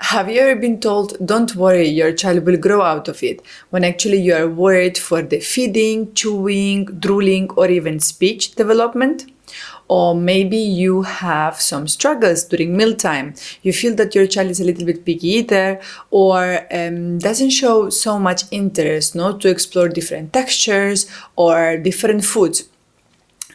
Have you ever been told, don't worry, your child will grow out of it, when actually you are worried for the feeding, chewing, drooling, or even speech development? Or maybe you have some struggles during mealtime. You feel that your child is a little bit picky eater or doesn't show so much interest to explore different textures or different foods.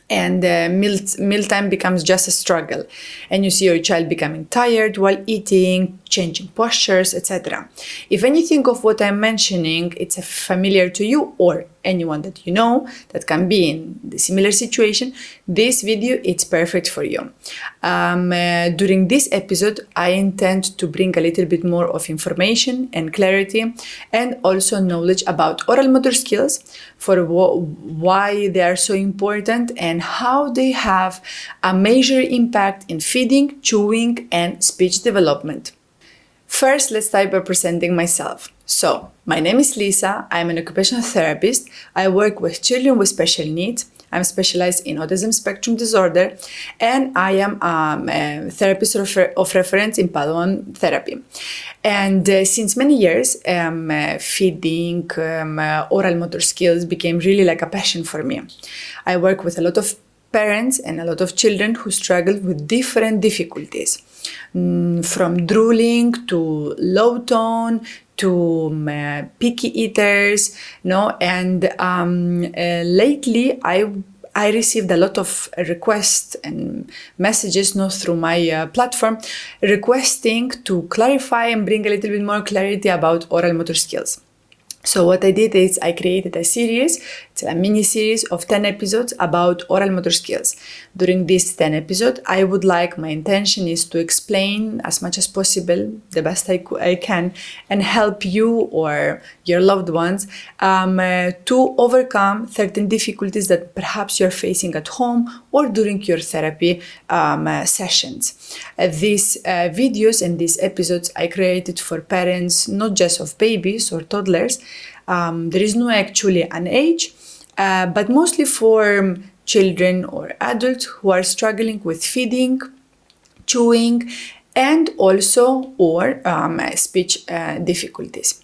And mealtime becomes just a struggle. And you see your child becoming tired while eating, changing postures, etc. If anything of what I'm mentioning, it's familiar to you or anyone that you know that can be in the similar situation, this video it's perfect for you. During this episode, I intend to bring a little bit more of information and clarity and also knowledge about oral motor skills, for why they are so important and how they have a major impact in feeding, chewing, and speech development. First, let's start by presenting myself. So, my name is Lisa. I'm an occupational therapist. I work with children with special needs. I'm specialized in autism spectrum disorder, and I am a therapist of reference in Padawan therapy. And since many years, feeding, oral motor skills became really like a passion for me. I work with a lot of parents and a lot of children who struggle with different difficulties, from drooling to low tone to picky eaters, and lately I received a lot of requests and messages through my platform requesting to clarify and bring a little bit more clarity about oral motor skills. So what I did is I created a series, it's a mini series of 10 episodes about oral motor skills. During these 10 episodes, my intention is to explain as much as possible, the best I can, and help you or your loved ones to overcome certain difficulties that perhaps you're facing at home or during your therapy sessions. These videos and these episodes I created for parents, not just of babies or toddlers. There is no actually an age, but mostly for children or adults who are struggling with feeding, chewing, and also or speech difficulties.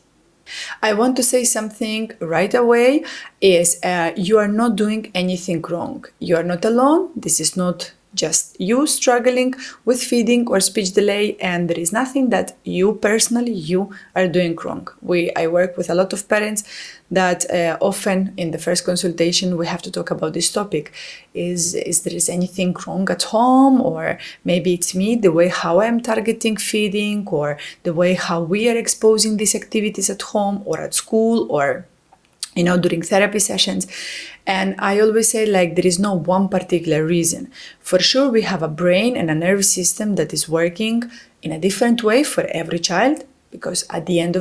I want to say something right away is you are not doing anything wrong. You are not alone. This is not just you struggling with feeding or speech delay, and there is nothing that you personally are doing wrong. I work with a lot of parents that often in the first consultation we have to talk about this topic. Is there anything wrong at home, or maybe it's me, the way how I'm targeting feeding, or the way how we are exposing these activities at home or at school or during therapy sessions. And I always say there is no one particular reason. For sure, we have a brain and a nervous system that is working in a different way for every child, because at the end,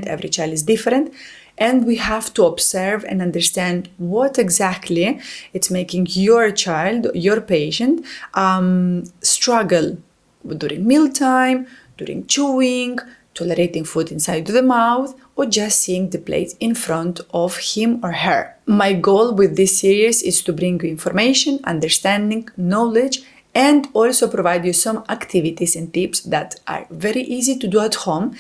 every child is different. And we have to observe and understand what exactly it's making your child, your patient, struggle during mealtime, during chewing, tolerating food inside the mouth, or just seeing the plate in front of him or her. My goal with this series is to bring you information, understanding, knowledge, and also provide you some activities and tips that are very easy to do at home,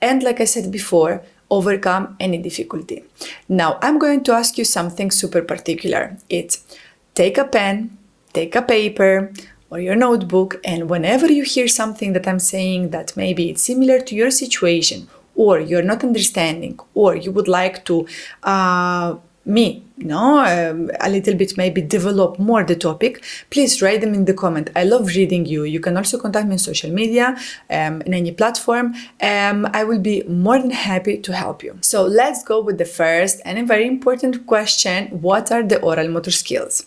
and like I said before, overcome any difficulty. Now, I'm going to ask you something super particular. It's take a pen, take a paper, or your notebook, and whenever you hear something that I'm saying that maybe it's similar to your situation, or you're not understanding, or you would like to a little bit maybe develop more the topic, please write them in the comment. I love reading you. You can also contact me on social media, in any platform. I will be more than happy to help you. So let's go with the first and a very important question. What are the oral motor skills?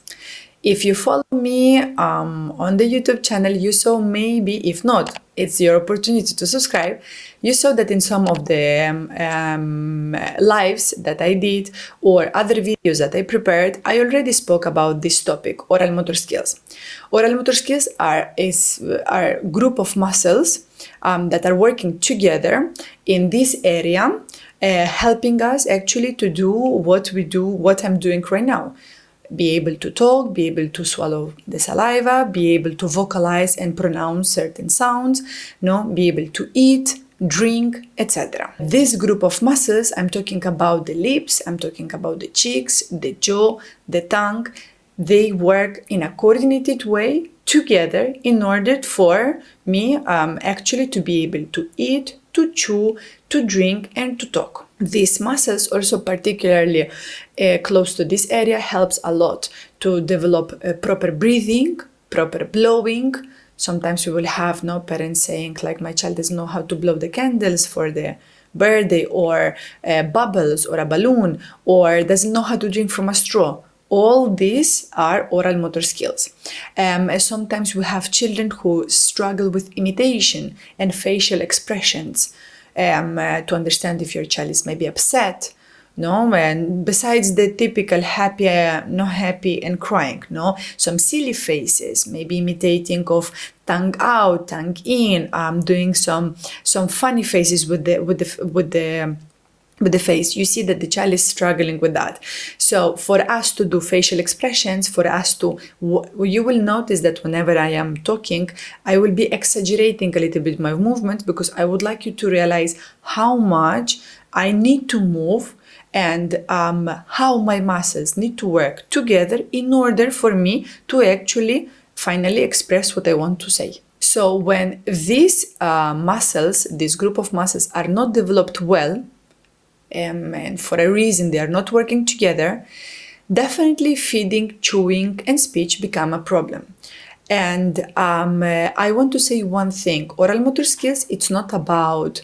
If you follow me on the YouTube channel, you saw maybe, if not, it's your opportunity to subscribe. You saw that in some of the lives that I did or other videos that I prepared, I already spoke about this topic, oral motor skills. Oral motor skills are a group of muscles that are working together in this area, helping us actually to do what I'm doing right now. Be able to talk, be able to swallow the saliva, be able to vocalize and pronounce certain sounds, be able to eat, drink, etc. This group of muscles, I'm talking about the lips, I'm talking about the cheeks, the jaw, the tongue. They work in a coordinated way together in order for me actually to be able to eat, to chew, to drink, and to talk. These muscles, also particularly close to this area, helps a lot to develop proper breathing, proper blowing. Sometimes we will have parents saying like, my child doesn't know how to blow the candles for the birthday, or bubbles, or a balloon, or doesn't know how to drink from a straw. All these are oral motor skills. Sometimes we have children who struggle with imitation and facial expressions to understand if your child is maybe upset. And besides the typical happy, not happy, and crying, some silly faces, maybe imitating of tongue out, tongue in, doing some funny faces with the face. You see that the child is struggling with that. So for us to do facial expressions, you will notice that whenever I am talking, I will be exaggerating a little bit my movements, because I would like you to realize how much I need to move and how my muscles need to work together in order for me to actually finally express what I want to say. So when these muscles, this group of muscles, are not developed well, and for a reason they are not working together, definitely feeding, chewing, and speech become a problem. And I want to say one thing. Oral motor skills, it's not about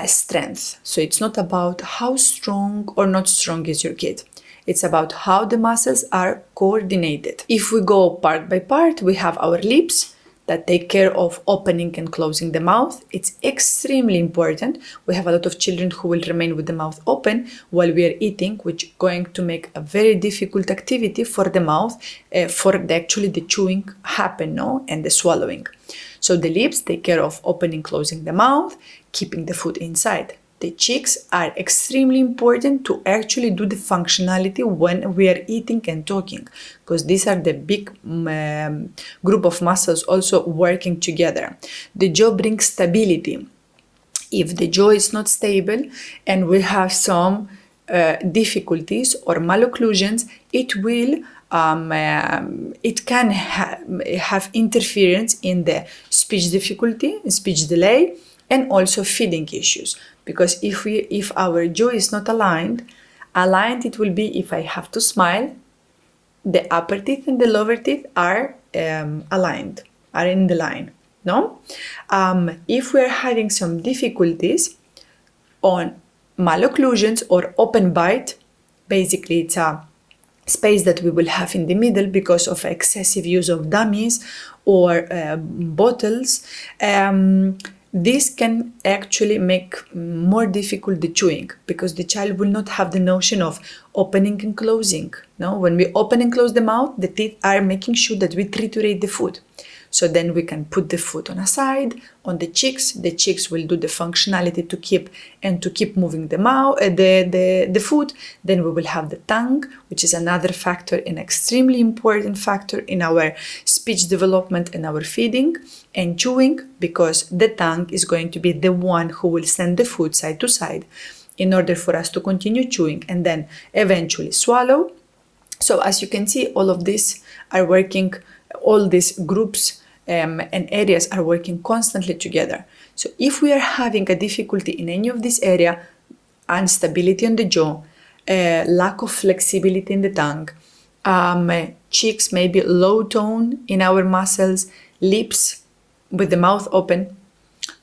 strength. So it's not about how strong or not strong is your kid. It's about how the muscles are coordinated. If we go part by part, we have our lips that take care of opening and closing the mouth. It's extremely important. We have a lot of children who will remain with the mouth open while we are eating, which is going to make a very difficult activity for the mouth, for the chewing happen, and the swallowing. So the lips take care of opening, closing the mouth, keeping the food inside. The cheeks are extremely important to actually do the functionality when we are eating and talking, because these are the big group of muscles also working together. The jaw brings stability. If the jaw is not stable and we have some difficulties or malocclusions, it can have interference in the speech difficulty, speech delay, and also feeding issues. Because if our jaw is not aligned it will be, if I have to smile, the upper teeth and the lower teeth are aligned, are in the line. If we are having some difficulties on malocclusions or open bite, basically it's a space that we will have in the middle because of excessive use of dummies or bottles. This can actually make more difficult the chewing, because the child will not have the notion of opening and closing. When we open and close the mouth, the teeth are making sure that we triturate the food. So then we can put the food on a side, on the cheeks. The cheeks will do the functionality to keep moving the food. Then we will have the tongue, which is another factor, an extremely important factor in our speech development and our feeding and chewing, because the tongue is going to be the one who will send the food side to side in order for us to continue chewing and then eventually swallow. So as you can see, all of these are working. All these groups and areas are working constantly together. So if we are having a difficulty in any of this area, instability on the jaw, lack of flexibility in the tongue, cheeks maybe low tone in our muscles, lips with the mouth open,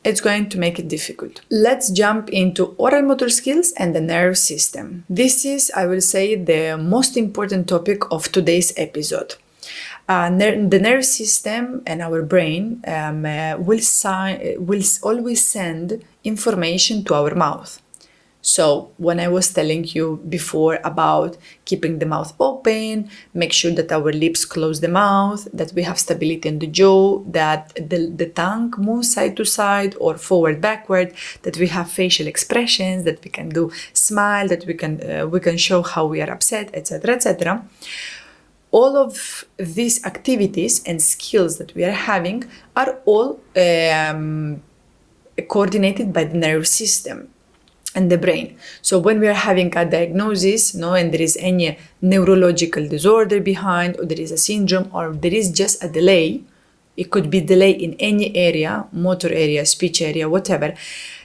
it's going to make it difficult. Let's jump into oral motor skills and the nerve system. This is, I will say, the most important topic of today's episode. The nerve system and our brain will always send information to our mouth. So when I was telling you before about keeping the mouth open, make sure that our lips close the mouth, that we have stability in the jaw, that the tongue moves side to side or forward, backward, that we have facial expressions, that we can do smile, that we can show how we are upset, etc., etc. All of these activities and skills that we are having are all coordinated by the nervous system and the brain. So when we are having a diagnosis, and there is any neurological disorder behind, or there is a syndrome, or there is just a delay, it could be delay in any area, motor area, speech area, whatever.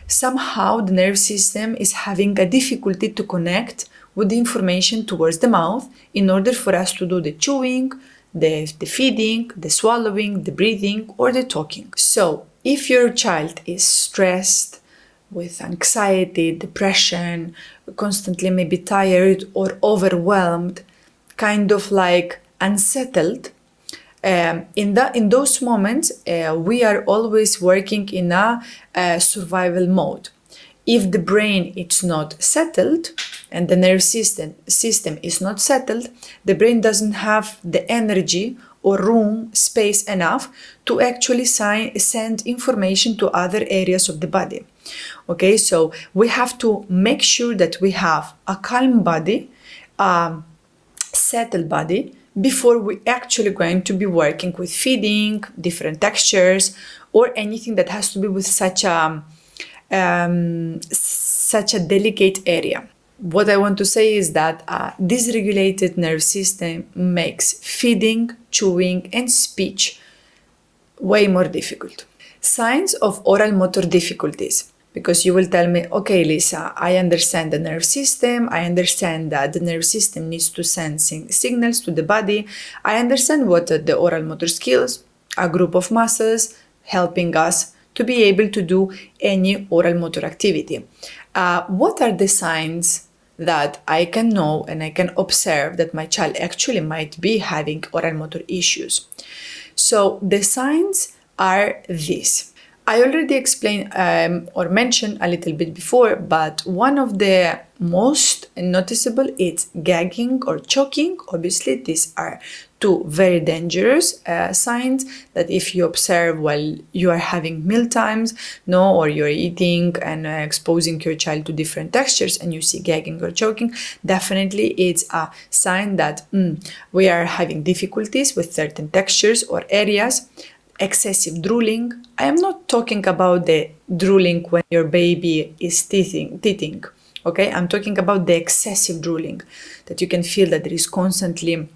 Somehow the nervous system is having a difficulty to connect with the information towards the mouth in order for us to do the chewing, the feeding, the swallowing, the breathing, or the talking. So if your child is stressed, with anxiety, depression, constantly maybe tired or overwhelmed, kind of like unsettled, in those moments, we are always working in a survival mode. If the brain is not settled and the nervous system is not settled, the brain doesn't have the energy or room, space enough to actually send information to other areas of the body. Okay, so we have to make sure that we have a calm body, settled body, before we actually going to be working with feeding, different textures, or anything that has to be with such a delicate area. What I want to say is that dysregulated nervous system makes feeding, chewing, and speech way more difficult. Signs of oral motor difficulties. Because you will tell me, okay, Lisa, I understand the nerve system. I understand that the nerve system needs to send signals to the body. I understand what are the oral motor skills, a group of muscles helping us to be able to do any oral motor activity. What are the signs that I can know and I can observe that my child actually might be having oral motor issues? So the signs are these. I already explained or mentioned a little bit before, but one of the most noticeable is gagging or choking. Obviously, these are two very dangerous signs that if you observe while you are having meal times, or you're eating and exposing your child to different textures and you see gagging or choking, definitely it's a sign that we are having difficulties with certain textures or areas. Excessive drooling. I am not talking about the drooling when your baby is teething, okay? I'm talking about the excessive drooling, that you can feel that there is constantly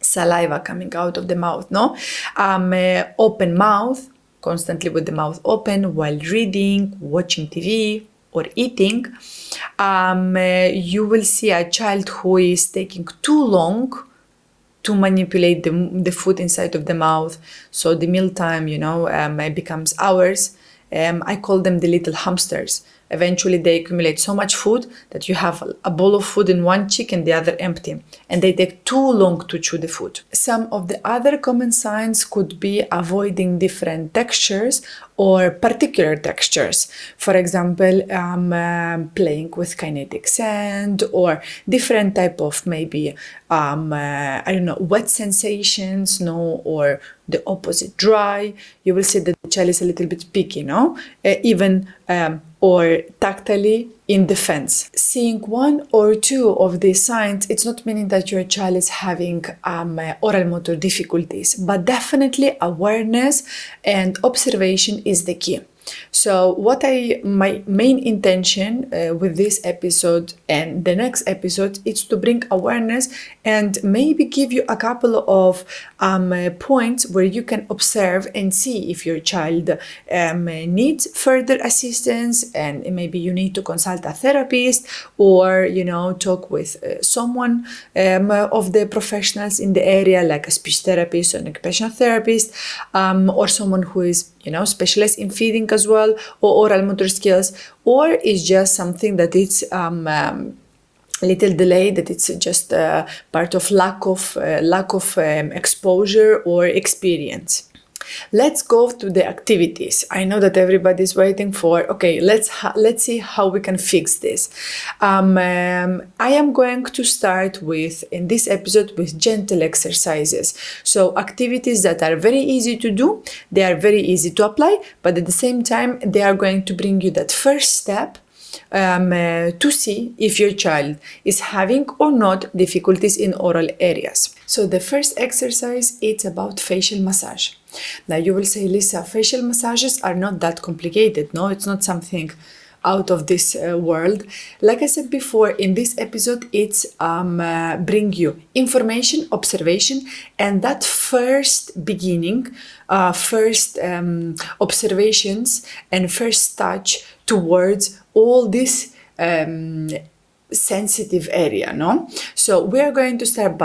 saliva coming out of the mouth, open mouth, constantly with the mouth open while reading, watching TV, or eating. You will see a child who is taking too long to manipulate the food inside of the mouth. So the mealtime, becomes hours. I call them the little hamsters. Eventually they accumulate so much food that you have a bowl of food in one cheek and the other empty, and they take too long to chew the food. Some of the other common signs could be avoiding different textures or particular textures. For example, playing with kinetic sand or different type of maybe, wet sensations, or the opposite, dry. You will see that the child is a little bit picky, or tactily in defense. Seeing one or two of these signs, it's not meaning that your child is having oral motor difficulties, but definitely awareness and observation is the key. So my main intention with this episode and the next episode is to bring awareness and maybe give you a couple of points where you can observe and see if your child needs further assistance, and maybe you need to consult a therapist or talk with someone of the professionals in the area, like a speech therapist or an occupational therapist, or someone who is specialized in feeding as well, or oral motor skills, or is just something that it's little delay, that it's just part of lack of exposure or experience. Let's go to the activities. I know that everybody's waiting for, okay, let's see how we can fix this. I am going to start in this episode with gentle exercises. So activities that are very easy to do, they are very easy to apply, but at the same time, they are going to bring you that first step to see if your child is having or not difficulties in oral areas. So the first exercise, it's about facial massage. Now you will say, Lisa, facial massages are not that complicated. No, it's not something out of this world. Like I said before, in this episode, it's bring you information, observation, and that first beginning, first observations and first touch towards all this sensitive area, no? So we are going to start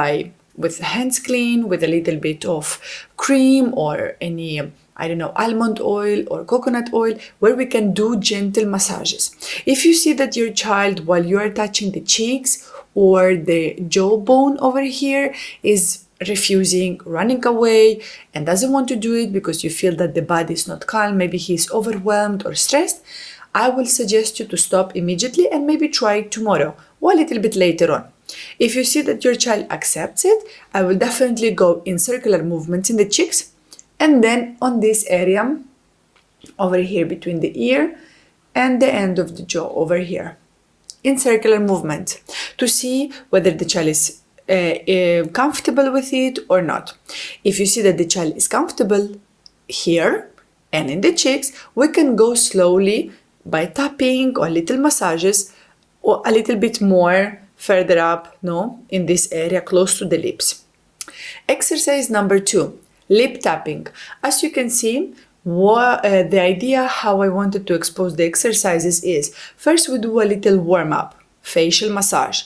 with hands clean, with a little bit of cream or any, I don't know, almond oil or coconut oil, where we can do gentle massages. If you see that your child, while you are touching the cheeks or the jawbone over here, is refusing, running away, and doesn't want to do it because you feel that the body is not calm, maybe he's overwhelmed or stressed, I will suggest you to stop immediately and maybe try it tomorrow or a little bit later on. If you see that your child accepts it, I will definitely go in circular movements in the cheeks, and then on this area over here between the ear and the end of the jaw over here in circular movement to see whether the child is comfortable with it or not. If you see that the child is comfortable here and in the cheeks, we can go slowly by tapping or little massages or a little bit more further up, in this area close to the lips. Exercise number 2, lip tapping. As you can see, the idea how I wanted to expose the exercises is, first we do a little warm-up, facial massage.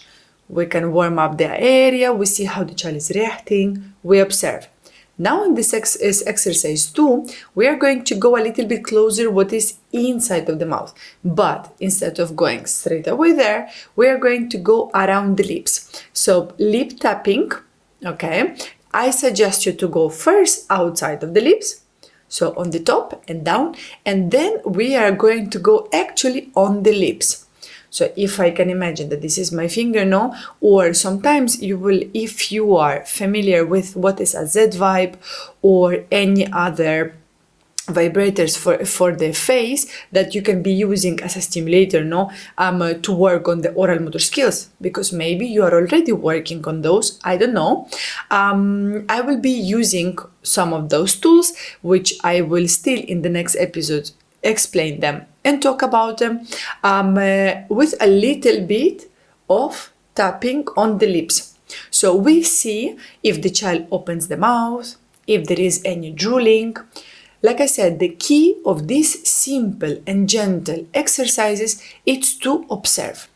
We can warm up the area, we see how the child is reacting, we observe. Now in this exercise 2, we are going to go a little bit closer what is inside of the mouth. But instead of going straight away there, we are going to go around the lips. So lip tapping, okay, I suggest you to go first outside of the lips, so on the top and down, and then we are going to go actually on the lips. So if I can imagine that this is my finger, or sometimes you will, if you are familiar with what is a Z-vibe or any other vibrators for the face that you can be using as a stimulator, to work on the oral motor skills, because maybe you are already working on those, I don't know. I will be using some of those tools, which I will still in the next episode explain them and talk about them with a little bit of tapping on the lips. So we see if the child opens the mouth, if there is any drooling. Like I said, the key of these simple and gentle exercises is to observe.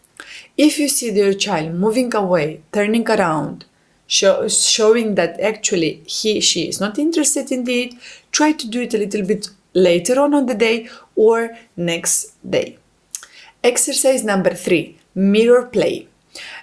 If you see your child moving away, turning around, showing that actually she is not interested in it, try to do it a little bit later on the day or next day. Exercise number 3, mirror play.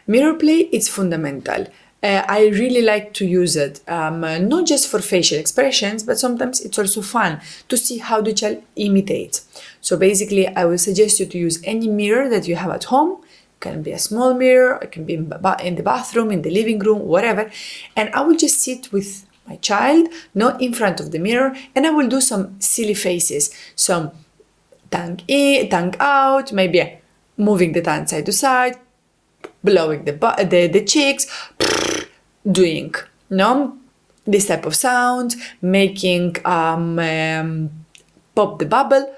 Mirror play is fundamental. I really like to use it, not just for facial expressions, but sometimes it's also fun to see how the child imitates. So basically, I will suggest you to use any mirror that you have at home. It can be a small mirror, it can be in the bathroom, in the living room, whatever. And I will just sit with my child, not in front of the mirror, and I will do some silly faces, some tongue in, tongue out, maybe moving the tongue side to side, blowing the cheeks, doing this type of sound, making pop the bubble,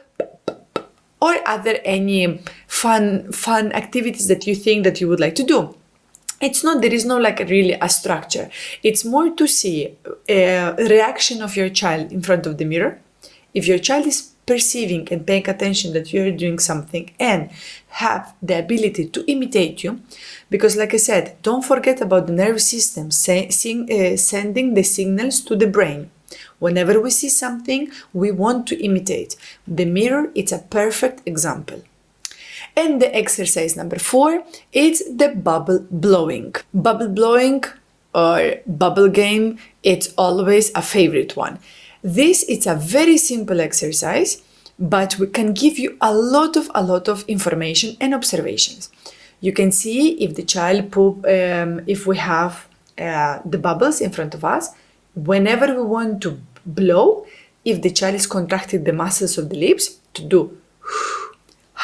or other any fun activities that you think that you would like to do. There is no really a structure. It's more to see a reaction of your child in front of the mirror. If your child is perceiving and paying attention that you're doing something and have the ability to imitate you, because like I said, don't forget about the nervous system sending the signals to the brain. Whenever we see something, we want to imitate. The mirror, it's a perfect example. And the exercise number 4 is the bubble blowing. Bubble blowing or bubble game, it's always a favorite one. This is a very simple exercise, but we can give you a lot of information and observations. You can see if the child if we have the bubbles in front of us, whenever we want to blow, if the child is contracting the muscles of the lips to do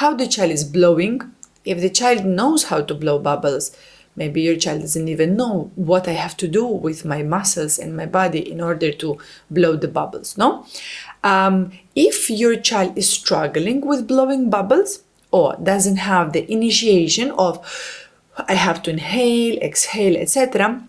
how the child is blowing. If the child knows how to blow bubbles, maybe your child doesn't even know what I have to do with my muscles and my body in order to blow the bubbles, no? If your child is struggling with blowing bubbles or doesn't have the initiation of I have to inhale, exhale, etc.,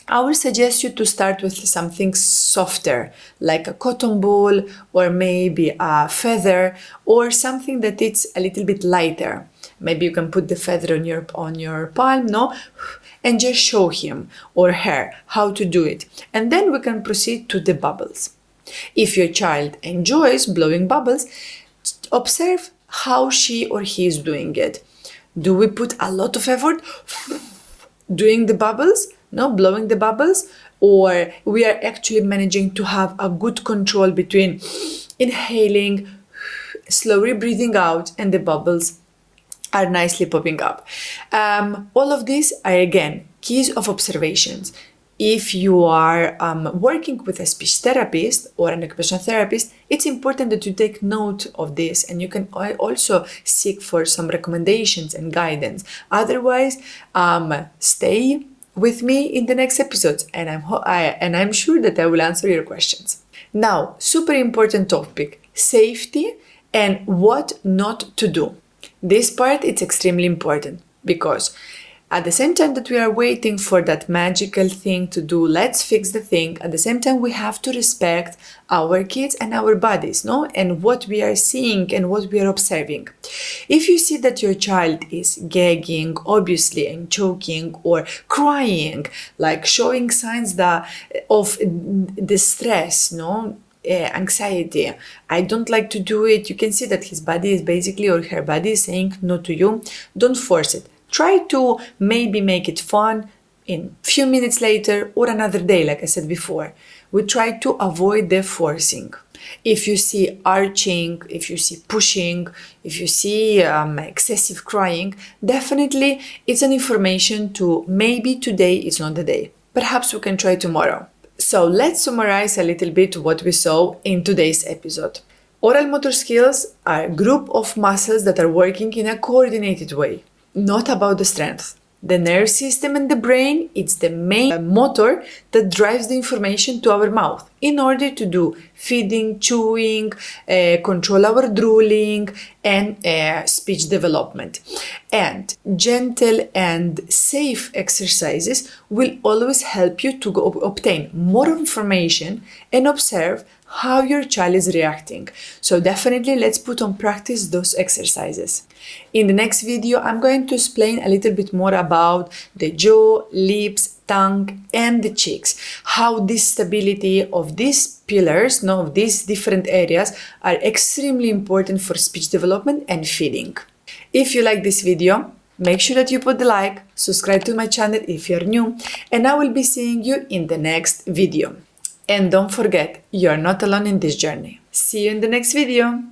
I will suggest you to start with something softer, like a cotton ball or maybe a feather or something that it's a little bit lighter. Maybe you can put the feather on your palm, no? And just show him or her how to do it. And then we can proceed to the bubbles. If your child enjoys blowing bubbles, observe how she or he is doing it. Do we put a lot of effort doing the bubbles? No, blowing the bubbles? Or we are actually managing to have a good control between inhaling, slowly breathing out, and the bubbles are nicely popping up. All of these are, again, keys of observations. If you are working with a speech therapist or an occupational therapist, it's important that you take note of this, and you can also seek for some recommendations and guidance. Otherwise, stay with me in the next episodes, and I'm sure that I will answer your questions. Now, super important topic, safety and what not to do. This part is extremely important because at the same time that we are waiting for that magical thing to do, let's fix the thing, at the same time we have to respect our kids and our bodies, no? And what we are seeing and what we are observing. If you see that your child is gagging, obviously, and choking or crying, like showing signs of distress, no? Anxiety, I don't like to do it, you can see that his body is basically, or her body is saying no to you, don't force it. Try to maybe make it fun in a few minutes later or another day, like I said before. We try to avoid the forcing. If you see arching, if you see pushing, if you see excessive crying, definitely it's an information to maybe today is not the day. Perhaps we can try tomorrow. So let's summarize a little bit what we saw in today's episode. Oral motor skills are a group of muscles that are working in a coordinated way, not about the strength. The nerve system and the brain, it's the main motor that drives the information to our mouth in order to do feeding, chewing, control our drooling, and speech development. And gentle and safe exercises will always help you to obtain more information and observe how your child is reacting. So definitely let's put on practice those exercises. In the next video, I'm going to explain a little bit more about the jaw, lips, tongue, and the cheeks. How this stability of these pillars, of these different areas, are extremely important for speech development and feeding. If you like this video, make sure that you put the like, subscribe to my channel if you're new, and I will be seeing you in the next video. And don't forget, you're not alone in this journey. See you in the next video.